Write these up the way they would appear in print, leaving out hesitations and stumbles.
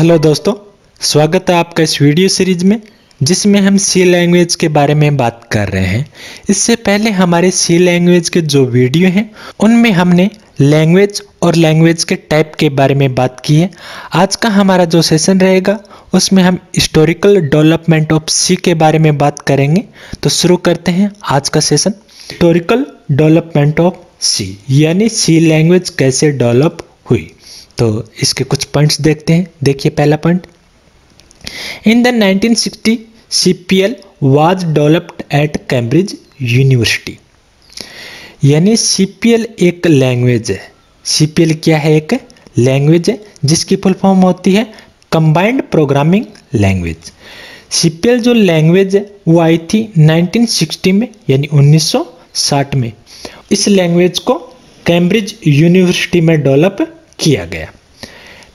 Hello दोस्तों, स्वागत है आपका इस वीडियो सीरीज में जिसमें हम सी लैंग्वेज के बारे में बात कर रहे हैं। इससे पहले हमारे सी लैंग्वेज के जो वीडियो हैं उनमें हमने लैंग्वेज और लैंग्वेज के टाइप के बारे में बात की है। आज का हमारा जो सेशन रहेगा उसमें हम हिस्टोरिकल डेवलपमेंट ऑफ सी के बारे में बात करेंगे। तो शुरू करते हैं आज का सेशन। हिस्टोरिकल डेवलपमेंट ऑफ सी यानी सी लैंग्वेज कैसे डेवलप हुई, तो इसके कुछ पॉइंट्स देखते हैं। देखिए पहला point, in the 1960 CPL was developed eight Cambridge university. यानी CPL एक लैंग्वेज है। CPL क्या है? एक लैंग्वेज है जिसकी फुल फॉर्म होती है कंबाइंड प्रोग्रामिंग लैंग्वेज। CPL जो लैंग्वेज है वो आई थी 1960 में यानी 1960 में। इस लैंग्वेज को कैम्ब्रिज यूनिवर्सिटी में डेवलप किया गया।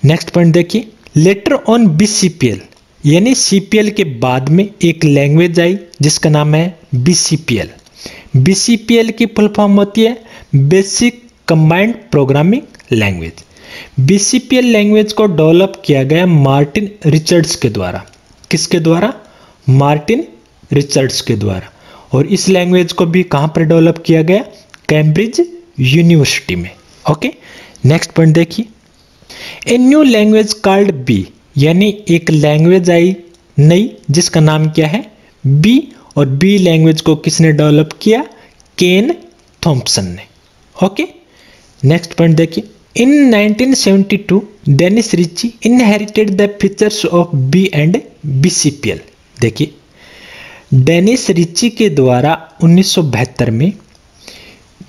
नेक्स्ट पॉइंट देखिए, लेटर ऑन BCPL यानी CPL के बाद में एक लैंग्वेज आई जिसका नाम है BCPL। BCPL की फुल फॉर्म होती है basic combined programming language. BCPL language को डेवलप किया गया मार्टिन रिचर्ड्स के द्वारा। किसके द्वारा? मार्टिन रिचर्ड्स के द्वारा। और इस लैंग्वेज को भी कहाँ पर डेवलप किया गया? कैम्ब्रिज यूनिवर्सिटी में। ओके, नेक्स्ट पॉइंट देखिए, a new language called B यानी एक लैंग्वेज आई नई जिसका नाम क्या है? बी। और बी लैंग्वेज को किसने डेवलप किया? केन थॉम्पसन ने। ओके, नेक्स्ट पॉइंट देखिए, in 1972 Dennis Ritchie inherited the features of B and BCPL। देखिए, डेनिस रिची के द्वारा 1972 में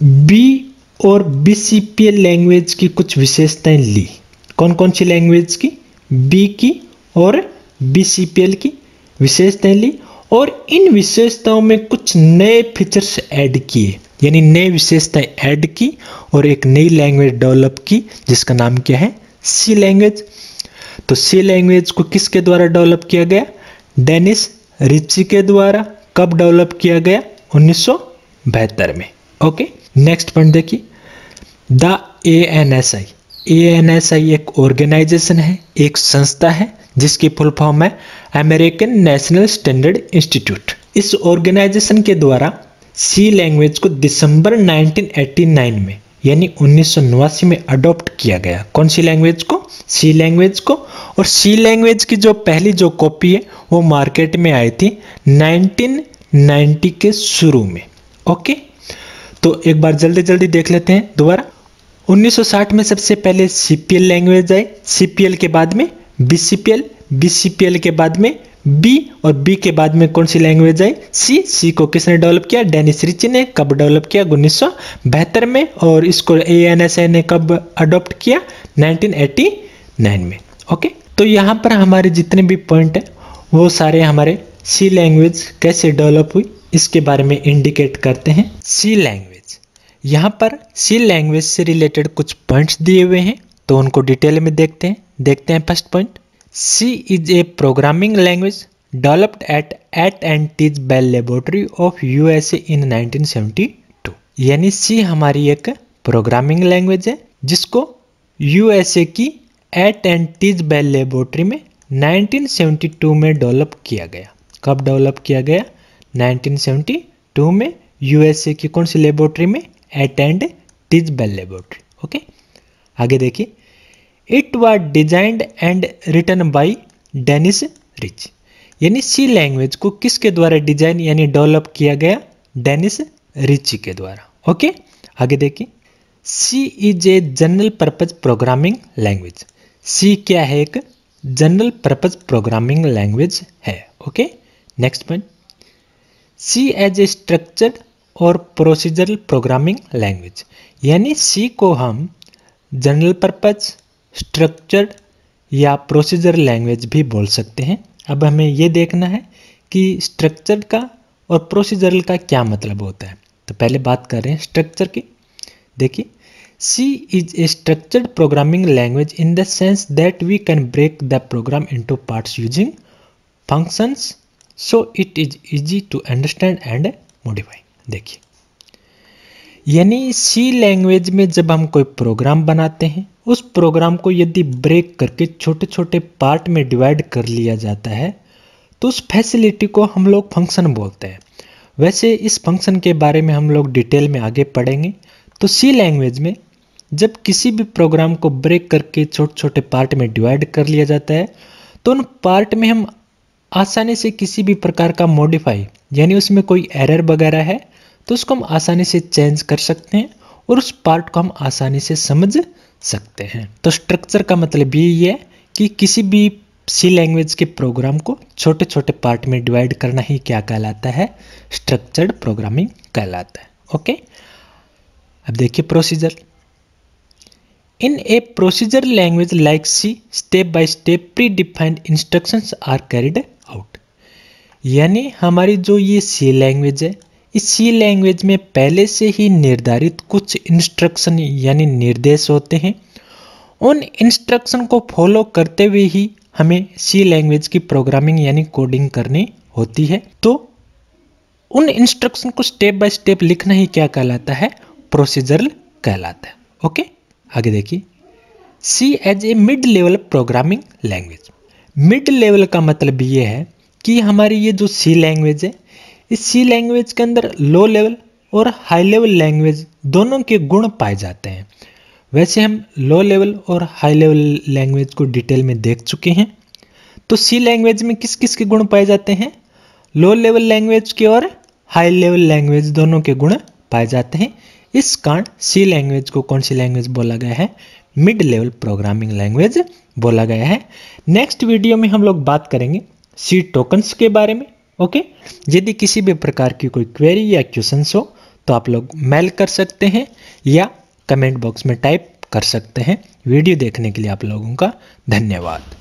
बी और BCPL लैंग्वेज की कुछ विशेषताएं ली। कौन कौन सी लैंग्वेज की? बी की और BCPL की विशेषताएं ली और इन विशेषताओं में कुछ नए फीचर्स ऐड किए, यानी नई विशेषताएं ऐड की और एक नई लैंग्वेज डेवलप की जिसका नाम क्या है? सी लैंग्वेज। तो सी लैंग्वेज को किसके द्वारा डेवलप किया गया? डेनिस रिची के द्वारा। कब डेवलप किया गया? 1972 में। ओके, नेक्स्ट पॉइंट देखिए, द ANSI एक ऑर्गेनाइजेशन है, एक संस्था है जिसकी फुल फॉर्म है अमेरिकन नेशनल स्टैंडर्ड इंस्टीट्यूट। इस ऑर्गेनाइजेशन के द्वारा सी लैंग्वेज को दिसंबर 1989 में यानी 1989 में अडॉप्ट किया गया। कौन सी लैंग्वेज को? सी लैंग्वेज को। और सी लैंग्वेज की जो पहली जो कॉपी है वो मार्केट में आई थी 1990 के शुरू में। ओके, तो एक बार जल्दी जल्दी देख लेते हैं दोबारा। 1960 में सबसे पहले CPL लैंग्वेज आई, CPL के बाद में BCPL, BCPL के बाद में B और B के बाद में कौन सी लैंग्वेज आई? C को किसने डेवलप किया? डेनिस रिची ने। कब डेवलप किया? 1972 में। और इसको ANSI ने कब अडॉप्ट किया? 1989 में। ओके, तो यहाँ पर हमारे जितने भी पॉइंट हैं वो सारे हमारे C लैंग्वेज कैसे डेवलप हुई इसके बारे में इंडिकेट करते हैं। C लैंग्वेज, यहाँ पर सी लैंग्वेज से रिलेटेड कुछ पॉइंट्स दिए हुए हैं तो उनको डिटेल में देखते हैं। First point, C is a programming language developed at and T Bell laboratory of USA in 1972। यानी सी हमारी एक प्रोग्रामिंग लैंग्वेज है जिसको USA की at and T Bell laboratory में 1972 में डेवलप किया गया। कब डेवलप किया गया? 1972 में USA की कौन सी लेबोरेटरी में? At and T Bell laboratory. Okay, आगे देखिए, it was designed and written by Dennis Ritchie. यानी सी लैंग्वेज को किसके द्वारा डिजाइन यानी डेवलप किया गया? डेनिस रिची के द्वारा। ओके, आगे देखिए, C is a general purpose programming language. C क्या है? एक जनरल पर्पज प्रोग्रामिंग लैंग्वेज है। Okay, next point, C as a structured और प्रोसीजरल प्रोग्रामिंग लैंग्वेज। यानी सी को हम जनरल पर्पज, स्ट्रक्चर्ड या प्रोसीजर लैंग्वेज भी बोल सकते हैं। अब हमें ये देखना है कि स्ट्रक्चर्ड का और प्रोसीजरल का क्या मतलब होता है। तो पहले बात कर रहे हैं स्ट्रक्चर की। देखिए, C is a structured programming language in the sense that we can break the program into parts using functions so it is easy to understand and modify. देखिए, यानी सी लैंग्वेज में जब हम कोई प्रोग्राम बनाते हैं, उस प्रोग्राम को यदि ब्रेक करके छोटे छोटे पार्ट में डिवाइड कर लिया जाता है तो उस फैसिलिटी को हम लोग फंक्शन बोलते हैं। वैसे इस फंक्शन के बारे में हम लोग डिटेल में आगे पढ़ेंगे। तो सी लैंग्वेज में जब किसी भी प्रोग्राम को ब्रेक करके छोटे छोटे पार्ट में डिवाइड कर लिया जाता है तो उन पार्ट में हम आसानी से किसी भी प्रकार का मॉडिफाई, यानी उसमें कोई एरर वगैरह है तो उसको हम आसानी से चेंज कर सकते हैं और उस पार्ट को हम आसानी से समझ सकते हैं। तो स्ट्रक्चर का मतलब ये है कि किसी भी सी लैंग्वेज के प्रोग्राम को छोटे छोटे पार्ट में डिवाइड करना ही क्या कहलाता है, स्ट्रक्चर्ड प्रोग्रामिंग कहलाता है। ओके, अब देखिए procedure. In a procedure language like C, step by step predefined instructions are carried out. यानी हमारी जो ये सी लैंग्वेज है, इस सी लैंग्वेज में पहले से ही निर्धारित कुछ इंस्ट्रक्शन यानी निर्देश होते हैं। उन इंस्ट्रक्शन को फॉलो करते हुए ही हमें सी लैंग्वेज की प्रोग्रामिंग यानी कोडिंग करनी होती है। तो उन इंस्ट्रक्शन को स्टेप बाय स्टेप लिखना ही क्या कहलाता है, प्रोसीजरल कहलाता है। ओके, आगे देखिए। C as a mid level programming language. Mid level का मतलब ये है कि हमारी ये जो सी लैंग्वेज है, इस सी लैंग्वेज के अंदर लो लेवल और हाई लेवल लैंग्वेज दोनों के गुण पाए जाते हैं। वैसे हम लो लेवल और हाई लेवल लैंग्वेज को डिटेल में देख चुके हैं। तो सी लैंग्वेज में किस किस के गुण पाए जाते हैं, लो लेवल लैंग्वेज के और हाई लेवल लैंग्वेज दोनों के गुण पाए जाते हैं। इस कारण सी लैंग्वेज को कौन सी लैंग्वेज बोला गया है, मिड लेवल प्रोग्रामिंग लैंग्वेज बोला गया है। नेक्स्ट वीडियो में हम लोग बात करेंगे सी टोकन्स के बारे में। ओके, यदि किसी भी प्रकार की कोई क्वेरी या क्वेश्चंस हो तो आप लोग मेल कर सकते हैं या कमेंट बॉक्स में टाइप कर सकते हैं। वीडियो देखने के लिए आप लोगों का धन्यवाद।